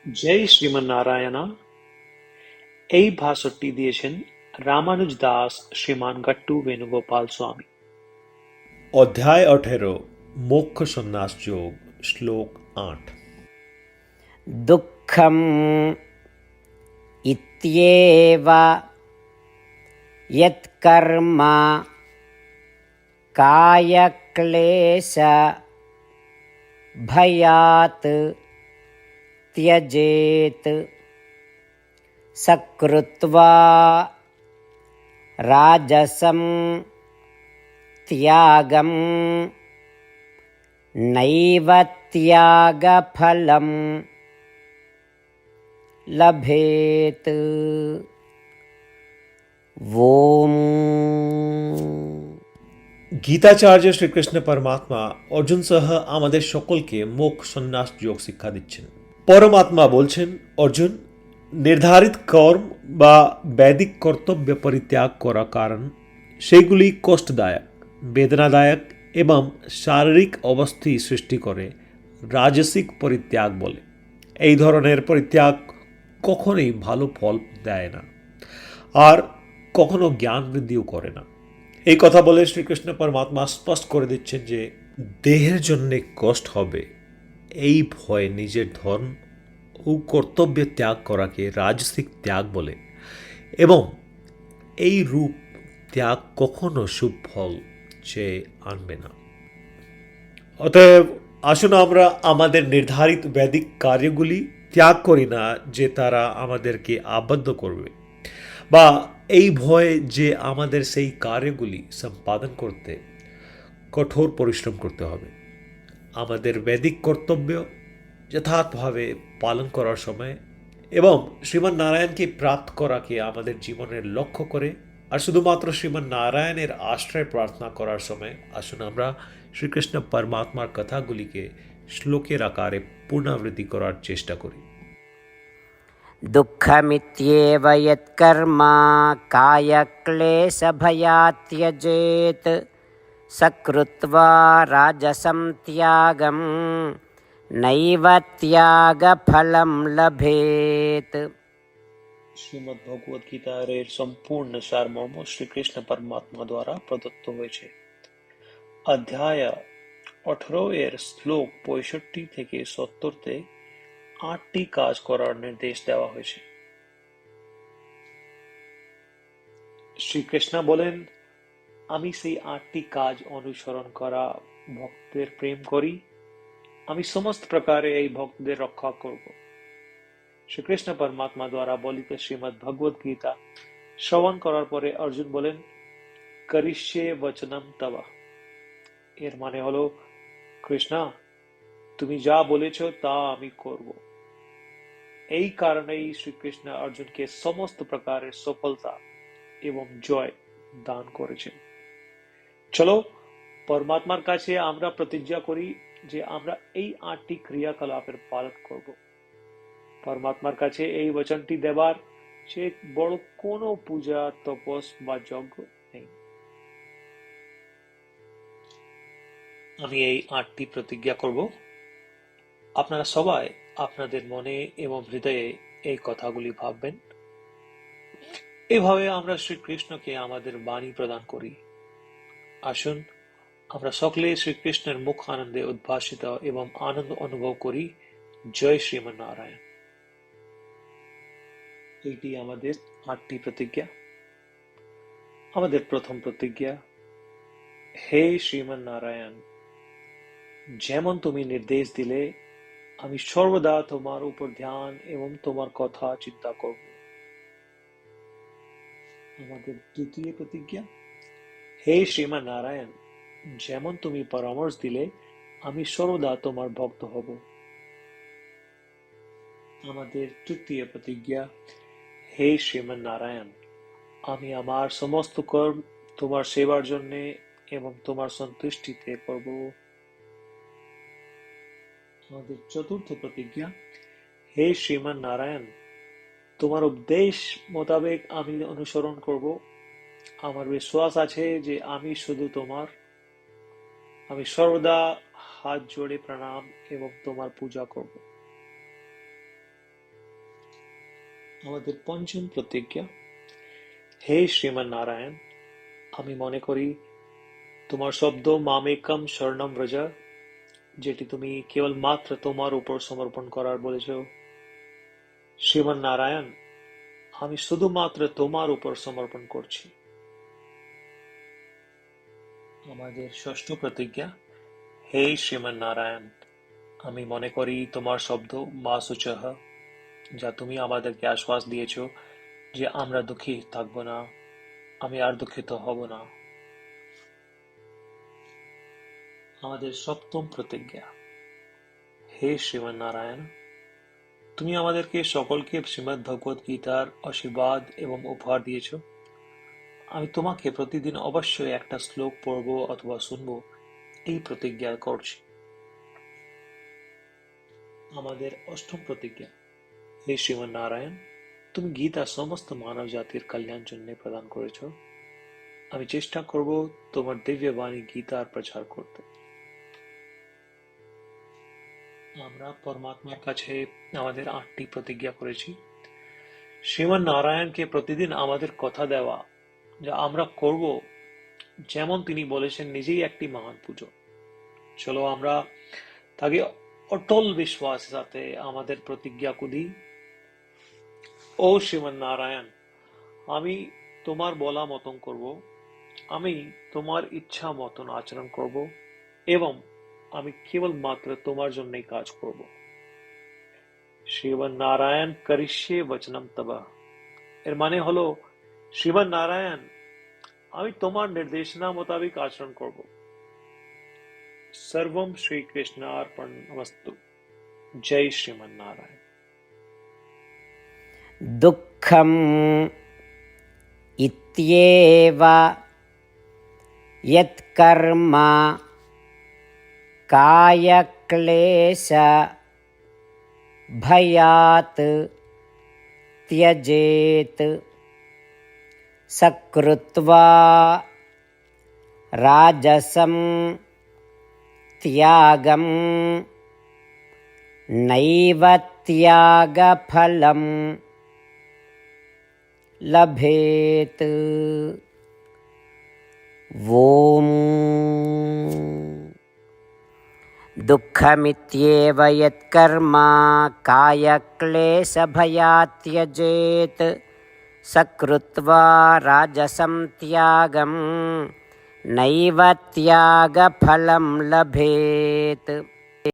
জয় শ্রীমন্নারায়ণা। এই ভাষণটি দিয়েছেন রামানুজ দাস শ্রীমান গট্টু বেণুগোপাল স্বামী। অধ্যায় 18 মোক্ষ সন্ন্যাস যোগ শ্লোক 8। दुःखम् इत्येव यत्कर्म कायक्लेश भयात् त्यजेत् सकृत्वा राजसं त्यागं नैव त्यागफलं लभेत। ओम। গীতাচার্য শ্রীকৃষ্ণ পরমাত্মা অর্জুন সহ আমাদের সকলকে মোক্ষ সন্ন্যাস যোগ শিক্ষা দিচ্ছেন। পরমাত্মা বলছেন, অর্জুন, নির্ধারিত কর্ম বা বৈদিক কর্তব্য পরিত্যাগ করা কারণ সেগুলি কষ্টদায়ক, বেদনাদায়ক এবং শারীরিক অবস্থি সৃষ্টি করে রাজসিক পরিত্যাগ বলে। এই ধরনের পরিত্যাগ কখনোই ভালো ফল দেয় না আর কখনো জ্ঞান বৃদ্ধিও করে না। এই কথা বলে শ্রীকৃষ্ণ পরমাত্মা স্পষ্ট করে দিচ্ছেন যে দেহের জন্য কষ্ট হবে এই ভয়ে নিজের ধর্ম ও কর্তব্য ত্যাগ করাকে রাজসিক ত্যাগ বলে এবং এই রূপ ত্যাগ কখনো শুভ ফল চেয়ে আনবে না। অতএব আসুন আমরা আমাদের নির্ধারিত বৈদিক কার্যগুলি ত্যাগ করি না যে তারা আমাদেরকে আবদ্ধ করবে, বা এই ভয়ে যে আমাদের সেই কার্যগুলি সম্পাদন করতে কঠোর পরিশ্রম করতে হবে। আমাদের বৈদিক কর্তব্য যথার্থভাবে পালন করার সময় এবং শ্রীমান নারায়ণকে প্রাপ্ত করাকে আমাদের জীবনের লক্ষ্য করে আর শুধুমাত্র শ্রীমান নারায়ণের আশ্রয় প্রার্থনা করার সময় আসুন আমরা শ্রীকৃষ্ণ পরমাত্মার কথাগুলিকে শ্লোকের আকারে পুনরাবৃত্তি করার চেষ্টা করি। दुःखमित्येव यत्कर्म कायक्लेशभयात् त्यजेत् सकृत्वा राजसं त्यागं नैव त्यागफलं लभेत्। শ্রীমদ্ ভগবদ গীতার এর সম্পূর্ণ সারমর্ম শ্রীকৃষ্ণ পরমাত্মা দ্বারা প্রদত্ত হয়েছে। অধ্যায় 18 এর শ্লোক 65 থেকে 70-তে 8টি কাজ করার নির্দেশ দেওয়া হয়েছে। শ্রীকৃষ্ণ বলেন, আমি সেই 8টি কাজ অনুসরণ করা ভক্তদের প্রেম করি। আমি সমস্ত প্রকারে এই ভক্তদের রক্ষা করব। শ্রীকৃষ্ণ পরমাত্মা দ্বারা বলিত শ্রীমদ্ ভগবদ গীতা শ্রবণ করার পরে অর্জুন বলেন, করিষ্যে বচনম তব। এর মানে হলো, কৃষ্ণ, তুমি যা বলেছ তা আমি করব। এই কারণেই শ্রীকৃষ্ণ অর্জুনকে সমস্ত প্রকারের সফলতা এবং জয় দান করেছেন। চলো পরমাত্মার কাছে আমরা প্রতিজ্ঞা করি যে আমরা এই 8টি ক্রিয়াকলাপের পালন করব। পরমাত্মার কাছে এই বচনটি দেবার চেয়ে বড় কোনো পূজা, তপস বা যজ্ঞ নেই। আমি এই 8টি প্রতিজ্ঞা করব। আপনারা সবাই আপনাদের মনে এবং হৃদয়ে এই কথাগুলি ভাববেন। এভাবে আমরা শ্রীকৃষ্ণকে আমাদের বাণী প্রদান করি। আসুন আমরা সকলে শ্রীকৃষ্ণের মুখ আনন্দে উদ্ভাসিত এবং আনন্দ অনুভব করি। জয় শ্রীমন্নারায়ণ। এইটি আমাদের 8টি প্রতিজ্ঞা। আমাদের প্রথম প্রতিজ্ঞা, হে শ্রীমন্নারায়ণ, যেমন তুমি নির্দেশ দিলে আমি সর্বদা তোমার উপর ধ্যান এবং তোমার কথা চিন্তা করব। আমাদের দ্বিতীয় প্রতিজ্ঞা, হে শ্রীমন্নারায়ণ, যেমন তুমি পরামর্শ দিলে আমি সর্বদা তোমার ভক্ত হব। আমাদের তৃতীয় প্রতিজ্ঞা, হে শ্রীমন্নারায়ণ, আমি আমার সমস্ত কর্ম তোমার সেবার জন্য এবং তোমার সন্তুষ্টিতে করব। আমাদের চতুর্থ প্রতিজ্ঞা, হে শ্রীমন্নারায়ণ, তোমার উপদেশ মোতাবেক আমি অনুসরণ করব। আমার বিশ্বাস আছে যে আমি শুধু তোমার। আমি সর্বদা হাত জোড়ে প্রণাম এবং তোমার পূজা করব। আমাদের পঞ্চম প্রতিজ্ঞা, হে শ্রীমান নারায়ণ, আমি মনে করি তোমার শব্দ মামেকম শরণম ব্রজ, যেটি তুমি কেবল মাত্র তোমার উপর সমর্পণ করার বলেছ। শ্রীমান নারায়ণ, আমি শুধুমাত্র তোমার উপর সমর্পণ করছি। আমাদের ষষ্ঠ প্রতিজ্ঞা, হে শ্রীমান নারায়ণ, আমি মনে করি তোমার শব্দ মা শুচহ, যা তুমি আমাদেরকে আশ্বাস দিয়েছ যে আমরা দুঃখী থাকবো না, আমি আর দুঃখিত হব না। আমাদের সপ্তম প্রতিজ্ঞা, হে শ্রীমান নারায়ণ, তুমি আমাদেরকে সকলকে শ্রীমদ্ ভগবদ গীতার আশীর্বাদ এবং উপহার দিয়েছ। আমি তোমাকে প্রতিদিন অবশ্যই একটা শ্লোক পড়ব অথবা শুনব, এই প্রতিজ্ঞা করছি। আমাদের অষ্টম প্রতিজ্ঞা, হে শ্রীমান নারায়ণ, তুমি গীতা সমস্ত মানব জাতির কল্যাণ জন্য প্রদান করেছ। আমি চেষ্টা করব তোমার দিব্য বাণী গীতার প্রচার করতে। আমরা পরমাত্মার কাছে আমাদের 8টি প্রতিজ্ঞা করেছি। শ্রীমান নারায়ণকে প্রতিদিন আমাদের কথা দেওয়া, যা আমরা করব যেমন তিনি বলেছেন, নিজেই একটি মহান পুজো। চলো আমরা তাকে অটল বিশ্বাসের সাথে আমাদের প্রতিজ্ঞা দিই। ও শ্রীমান নারায়ণ, আমি তোমার বলা মতন করব, আমি তোমার ইচ্ছা মতন আচরণ করব এবং আমি কেবল মাত্র তোমার জন্যই কাজ করব। শ্রীমান নারায়ণ করিষ্যে বচনম তব, এর মানে হলো, শ্রীমান নারায়ণ, আমি তোমার নির্দেশনা মোতাবেক আচরণ করব। সর্বম শ্রীকৃষ্ণার্পণমস্তু। জয় শ্রীমান নারায়ণ। দুঃখম ইত্যেব যৎকর্ম কায়ক্লেশ ভয়াৎ ত্যজেত সকৃত্বা রাজসম ত্যাগম নৈব ত্যাগফলম লভেত। ওম दुःखमित्येव यत्कर्म कायक्लेशभयात् त्यजेत् सकृत्वा राजसं त्यागं नैव त्यागफलं लभेत्।